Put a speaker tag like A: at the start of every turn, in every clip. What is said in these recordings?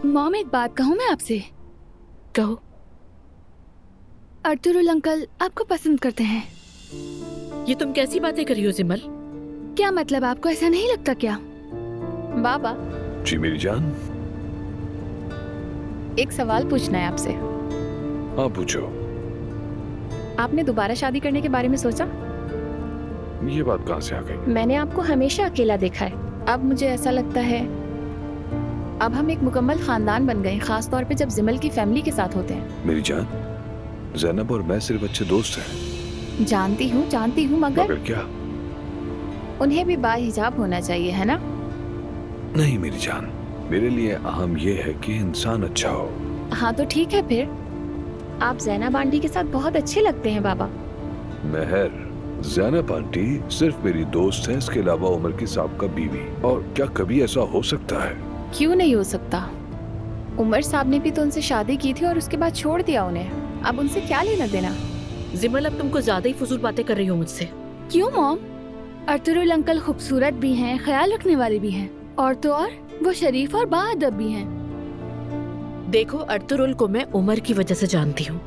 A: Mom, एक बात कहूँ मैं आपसे?
B: कहो।
A: अर्तुरुल अंकल आपको पसंद करते हैं।
B: ये तुम कैसी बातें कर रही हो जिमल?
A: क्या मतलब, आपको ऐसा नहीं लगता क्या?
C: बाबा,
D: जी मेरी जान।
C: एक सवाल पूछना है आपसे।
D: हाँ पूछो।
C: आपने दोबारा शादी करने के बारे में सोचा?
D: ये बात कहाँ से आ गई?
C: मैंने आपको हमेशा अकेला देखा है। अब मुझे ऐसा लगता है अब हम एक मुकम्मल खानदान बन गए, खास तौर पे जब जिमल की फैमिली के साथ होते हैं।
D: मेरी जान, ज़ैनब और मैं सिर्फ अच्छे दोस्त हैं।
C: जानती हूँ मगर
D: क्या?
C: उन्हें भी बाहिजाब होना चाहिए, है ना?
D: नहीं मेरी जान, मेरे लिए अहम ये है कि इंसान अच्छा हो।
C: हाँ तो ठीक है फिर। आप ज़ैनब आंटी के साथ बहुत अच्छे लगते हैं बाबा।
D: मेहर, ज़ैनब आंटी सिर्फ मेरी दोस्त है, इसके अलावा उमर की साहब का बीवी। और क्या कभी ऐसा हो सकता है?
C: क्यों नहीं हो सकता? उमर साहब ने भी तो उनसे शादी की थी और उसके बाद छोड़ दिया उन्हें। अब उनसे क्या लेना देना?
B: जिमल, अब तुमको ज्यादा ही फजूल बातें कर रही हो मुझसे।
A: क्यों मॉम? अर्तुरुल अंकल खूबसूरत भी हैं, ख्याल रखने वाले भी हैं, और तो और वो शरीफ और बाअदब भी हैं।
B: देखो, अर्तुरुल को मैं उमर की वजह से जानती हूँ।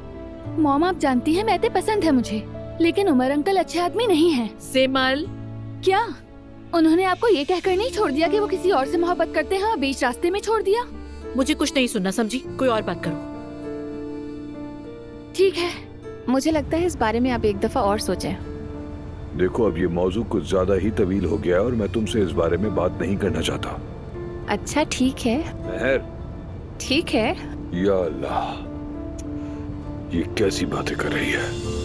A: मॉम, आप जानती हैं मैते पसंद है मुझे, लेकिन उमर अंकल अच्छे आदमी नहीं हैं।
B: सेमल,
A: क्या उन्होंने आपको ये कहकर नहीं छोड़ दिया कि वो किसी और से मोहब्बत करते हैं और बीच रास्ते में छोड़ दिया?
B: मुझे कुछ नहीं सुनना, समझी? कोई और बात करो।
A: ठीक है।
C: मुझे लगता है इस बारे में आप एक दफा और सोचें।
D: देखो, अब ये मौजू कुछ ज्यादा ही तवील हो गया है और मैं तुमसे इस बारे में बात नहीं करना चाहता।
C: अच्छा ठीक है।
D: मेहर,
C: ठीक है।
D: या अल्लाह, ये कैसी बातें कर रही है?